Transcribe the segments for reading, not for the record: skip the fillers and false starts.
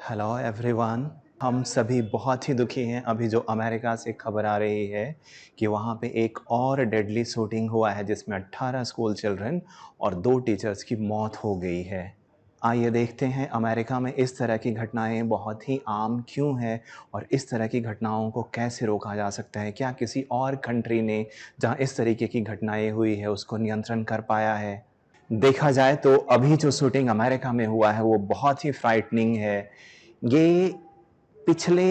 Hello everyone. हम सभी बहुत ही दुखी हैं अभी जो अमेरिका से खबर आ रही है कि वहाँ पे एक और डेडली शूटिंग हुआ है जिसमें 18 स्कूल चिल्ड्रन और 2 टीचर्स की मौत हो गई है। आइए देखते हैं अमेरिका में इस तरह की घटनाएं बहुत ही आम क्यों हैं और इस तरह की घटनाओं को कैसे रोका जा सकता है। क्या किसी और कंट्री ने जहाँ इस तरीके की घटनाएं हुई है उसको नियंत्रण कर पाया है? देखा जाए तो अभी जो शूटिंग अमेरिका में हुआ है वो बहुत ही फ्राइटनिंग है। ये पिछले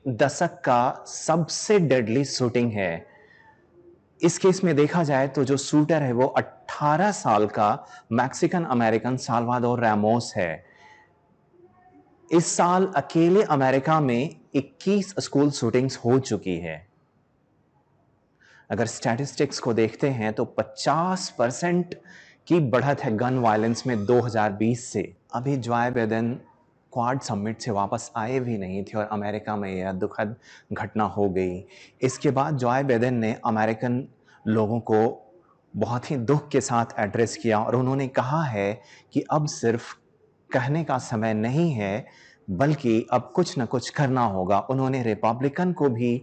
दशक का सबसे डेडली शूटिंग है। इस केस में देखा जाए तो जो शूटर है वो 18 साल का मैक्सिकन अमेरिकन साल्वाडोर रैमोस है। इस साल अकेले अमेरिका में 21 स्कूल शूटिंग्स हो चुकी है। अगर स्टैटिस्टिक्स को देखते हैं तो 50% की बढ़त है गन वायलेंस में 2020 से। अभी जॉय बाइडेन क्वाड समिट से वापस आए भी नहीं थे और अमेरिका में यह दुखद घटना हो गई। इसके बाद जॉय बाइडेन ने अमेरिकन लोगों को बहुत ही दुख के साथ एड्रेस किया और उन्होंने कहा है कि अब सिर्फ कहने का समय नहीं है बल्कि अब कुछ न कुछ करना होगा। उन्होंने रिपब्लिकन को भी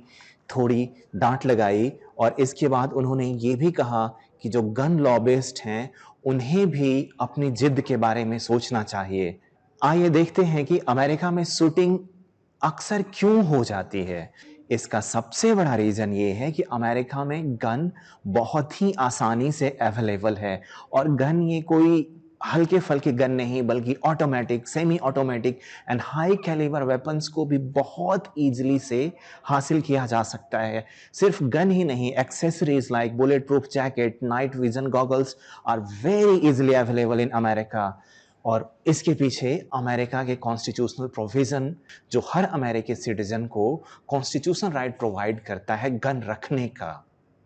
थोड़ी डांट लगाई और इसके बाद उन्होंने ये भी कहा कि जो गन लॉबिस्ट हैं उन्हें भी अपनी जिद के बारे में सोचना चाहिए। आइए देखते हैं कि अमेरिका में शूटिंग अक्सर क्यों हो जाती है। इसका सबसे बड़ा रीजन ये है कि अमेरिका में गन बहुत ही आसानी से अवेलेबल है और गन ये कोई हल्के फल्के गन नहीं बल्कि automatic, semi automatic and high calibre weapons को भी बहुत इजीली से हासिल किया जा सकता है। सिर्फ गन ही नहीं, accessories like bullet proof jacket, night vision goggles are very easily available in America. और इसके पीछे अमेरिका के कॉन्स्टिट्यूशनल प्रोविजन जो हर अमेरिकी सिटीजन को कॉन्स्टिट्यूशनल राइट प्रोवाइड करता है गन रखने का।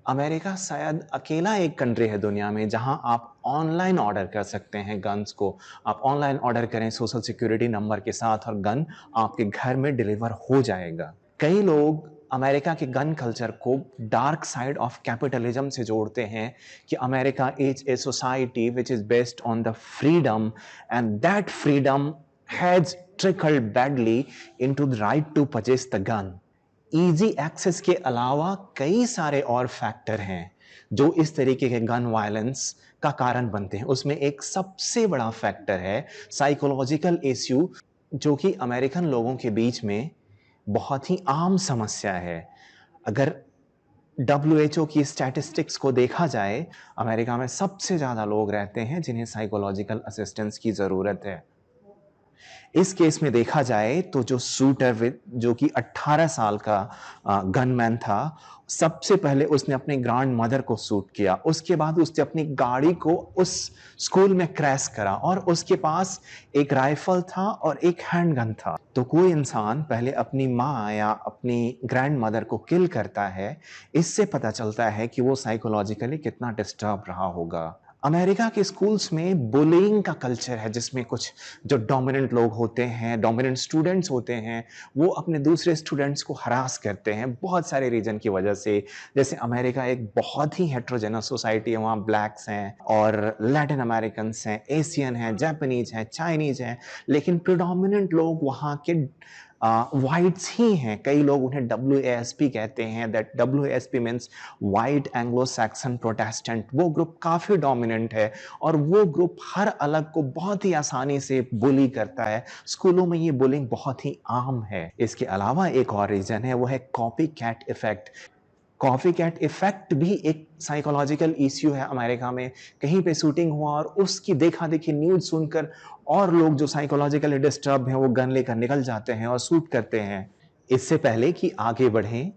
अमेरिका शायद अकेला एक कंट्री है दुनिया में जहां आप ऑनलाइन ऑर्डर कर सकते हैं गन्स को। आप ऑनलाइन ऑर्डर करें सोशल सिक्योरिटी नंबर के साथ और गन आपके घर में डिलीवर हो जाएगा। कई लोग अमेरिका के गन कल्चर को डार्क साइड ऑफ कैपिटलिज्म से जोड़ते हैं कि America is a society which is based on the freedom and that freedom has trickled badly into the right to purchase the gun. Easy access के अलावा कई सारे और फैक्टर हैं जो इस तरीके के गन वायलेंस का कारण बनते हैं। उसमें एक सबसे बड़ा फैक्टर है साइकोलॉजिकल इश्यू जो कि अमेरिकन लोगों के बीच में बहुत ही आम समस्या है। अगर WHO की स्टैटिस्टिक्स को देखा जाए, अमेरिका में सबसे ज़्यादा लोग रहते हैं जिन्हें साइकोलॉजिकल असिस्टेंस की ज़रूरत है। इस केस में देखा जाए तो जो शूटर जो कि 18 साल का गनमैन था, सबसे पहले उसने अपने ग्रैंड मदर को शूट किया। उसके बाद उसने अपनी गाड़ी को उस स्कूल में क्रैश करा और उसके पास एक राइफल था और एक हैंडगन था। तो कोई इंसान पहले अपनी माँ या अपनी ग्रैंड मदर को किल करता है, इससे पता चलता है कि वो साइकोलॉजिकली कितना डिस्टर्ब रहा होगा। अमेरिका के स्कूल्स में बुलिंग का कल्चर है जिसमें कुछ जो डोमिनेंट लोग होते हैं, डोमिनेंट स्टूडेंट्स होते हैं, वो अपने दूसरे स्टूडेंट्स को हरास करते हैं बहुत सारे रीजन की वजह से। जैसे अमेरिका एक बहुत ही हेट्रोजेनस सोसाइटी है, वहाँ ब्लैक्स हैं और लैटिन अमेरिकन्स हैं, एशियन हैं, जापानीज हैं, चाइनीज हैं, लेकिन प्रिडोमिनेंट लोग वहाँ के वाइट्स ही हैं। कई लोग उन्हें WASP कहते हैं, that WASP means white Anglo Saxon Protestant. वो ग्रुप काफ़ी डोमिनेंट है और वो ग्रुप हर अलग को बहुत ही आसानी से बुली करता है। स्कूलों में ये बुलिंग बहुत ही आम है। इसके अलावा एक और रीजन है, वो है copy cat effect. Copy cat effect भी एक साइकोलॉजिकल इश्यू है अमेरिका में। कहीं पे शूटिंग हुआ और उसकी देखा देखी न्यूज सुनकर और लोग जो साइकोलॉजिकली डिस्टर्ब हैं वो गन लेकर निकल जाते हैं और शूट करते हैं। इससे पहले कि आगे बढ़ें,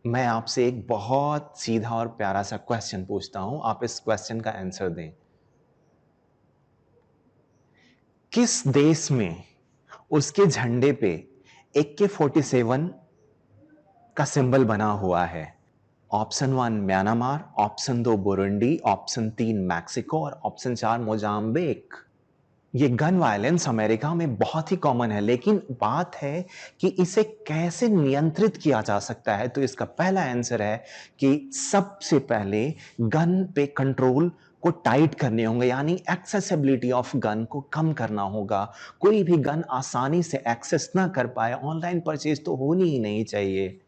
मैं आपसे एक बहुत सीधा और प्यारा सा क्वेश्चन पूछता हूं, आप इस क्वेश्चन का आंसर दें। किस देश में उसके झंडे पे AK-47 का सिंबल बना हुआ है? Option 1 Myanmar, option 2 Burundi, option 3 Mexico और ऑप्शन 4 मोजाम्बिक। ये गन वायलेंस अमेरिका में बहुत ही कॉमन है, लेकिन बात है कि इसे कैसे नियंत्रित किया जा सकता है। तो इसका पहला आंसर है कि सबसे पहले गन पे कंट्रोल को टाइट करने होंगे, यानी एक्सेसिबिलिटी ऑफ गन को कम करना होगा। कोई भी गन आसानी से एक्सेस ना कर पाए, ऑनलाइन परचेज तो होनी ही नहीं चाहिए।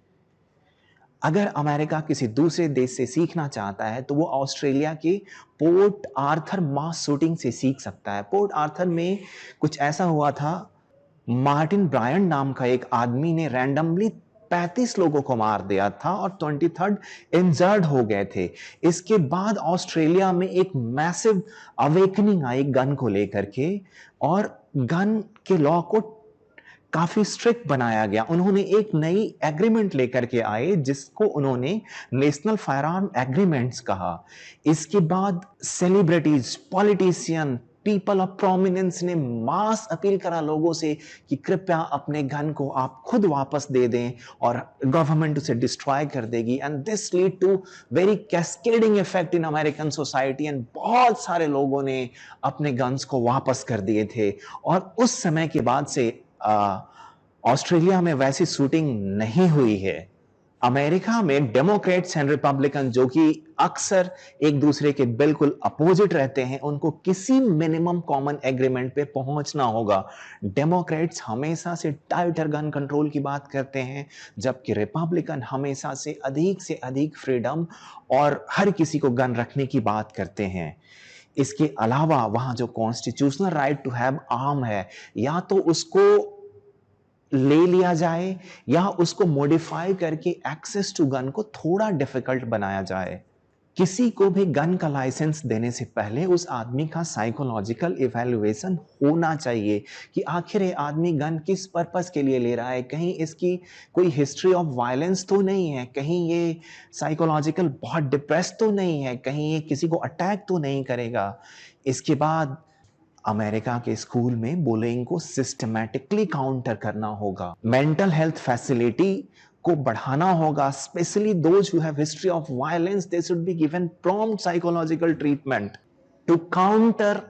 अगर अमेरिका किसी दूसरे देश से सीखना चाहता है तो वो ऑस्ट्रेलिया के पोर्ट आर्थर मास शूटिंग से सीख सकता है। पोर्ट आर्थर में कुछ ऐसा हुआ था, मार्टिन ब्रायन नाम का एक आदमी ने रैंडमली 35 लोगों को मार दिया था और 23 इंजर्ड हो गए थे। इसके बाद ऑस्ट्रेलिया में एक मैसिव अवेकनिंग आई गन को लेकर के, और गन के लॉ को काफी स्ट्रिक्ट बनाया गया। उन्होंने एक नई एग्रीमेंट लेकर के आए जिसको उन्होंने नेशनल फायर आर्म एग्रीमेंट्स कहा। इसके बाद celebrities, politician, people of prominence ने मास अपील करा लोगों से कि कृपया अपने गन को आप खुद वापस दे दें और गवर्नमेंट उसे डिस्ट्रॉय कर देगी। And this lead to very cascading effect in American society, and बहुत सारे लोगों ने अपने गन्स को वापस कर दिए थे। और उस समय के बाद से ऑस्ट्रेलिया में वैसी शूटिंग नहीं हुई है। अमेरिका में डेमोक्रेट्स एंड रिपब्लिकन, जो कि अक्सर एक दूसरे के बिल्कुल अपोजिट रहते हैं, उनको किसी मिनिमम कॉमन एग्रीमेंट पे पहुंचना होगा। डेमोक्रेट्स हमेशा से टाइटर गन कंट्रोल की बात करते हैं, जबकि रिपब्लिकन हमेशा से अधिक फ्रीडम और हर किसी को गन रखने की बात करते हैं। इसके अलावा वहां जो constitutional right to have arm है, या तो उसको ले लिया जाए या उसको मॉडिफाई करके एक्सेस टू गन को थोड़ा डिफिकल्ट बनाया जाए। किसी को भी गन का लाइसेंस देने से पहले उस आदमी का साइकोलॉजिकल इवैल्यूएशन होना चाहिए कि आखिर ये आदमी गन किस पर्पस के लिए ले रहा है। कहीं इसकी कोई हिस्ट्री ऑफ वायलेंस तो नहीं है, कहीं ये साइकोलॉजिकल बहुत डिप्रेस तो नहीं है, कहीं ये किसी को अटैक तो नहीं करेगा। इसके बाद अमेरिका के स्कूल में बुलिंग को सिस्टमैटिकली काउंटर करना होगा। मेंटल हेल्थ फैसिलिटी को बढ़ाना होगा, specially those who have history of violence, they should be given prompt psychological treatment to counter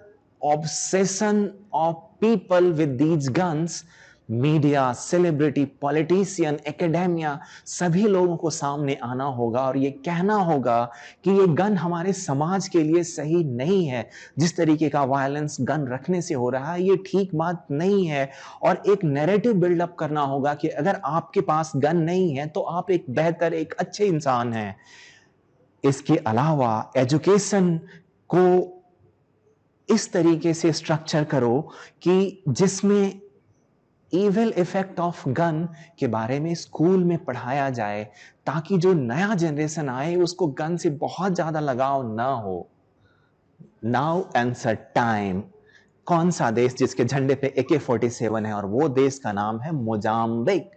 obsession of people with these guns. Media, celebrity, politician, academia, सभी लोगों को सामने आना होगा और ये कहना होगा कि ये गन हमारे समाज के लिए सही नहीं है। जिस तरीके का वायलेंस गन रखने से हो रहा है, ये ठीक बात नहीं है। और एक नैरेटिव बिल्डअप करना होगा कि अगर आपके पास गन नहीं है तो आप एक बेहतर, एक अच्छे इंसान हैं। इसके अलावा एजुकेशन को इस तरीके से स्ट्रक्चर करो कि जिसमें इविल इफेक्ट ऑफ गन के बारे में स्कूल में पढ़ाया जाए, ताकि जो नया जनरेशन आए उसको गन से बहुत ज्यादा लगाव ना हो। Now answer time. कौन सा देश जिसके झंडे पे AK-47 है? और वो देश का नाम है मोजाम्बिक।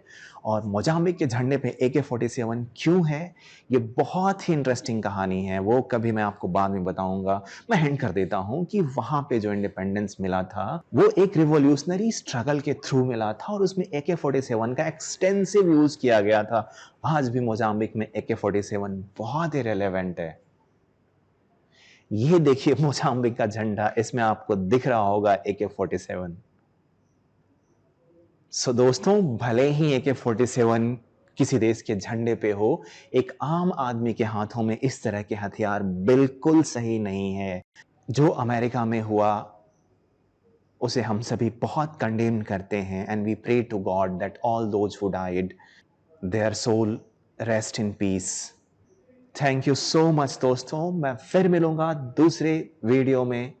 और मोजाम्बिक के झंडे पे AK-47 क्यों है? ये बहुत ही इंटरेस्टिंग कहानी है, वो कभी मैं आपको बाद में बताऊंगा। मैं हिंट कर देता हूं कि वहां पे जो इंडिपेंडेंस मिला था वो एक रिवॉल्यूशनरी स्ट्रगल के थ्रू मिला था, और उसमें AK-47 का एक्सटेंसिव यूज किया गया था। आज भी मोजाम्बिक में AK-47 बहुत ही रेलेवेंट है। ये देखिए मोजाम्बिक का झंडा, इसमें आपको दिख रहा होगा AK-47। सो दोस्तों, भले ही AK-47 किसी देश के झंडे पे हो, एक आम आदमी के हाथों में इस तरह के हथियार बिल्कुल सही नहीं है। जो अमेरिका में हुआ उसे हम सभी बहुत कंडेम करते हैं, and we pray to God that all those who died, their soul rest in peace. Thank you so much दोस्तों। मैं फिर मिलूंगा दूसरे वीडियो में।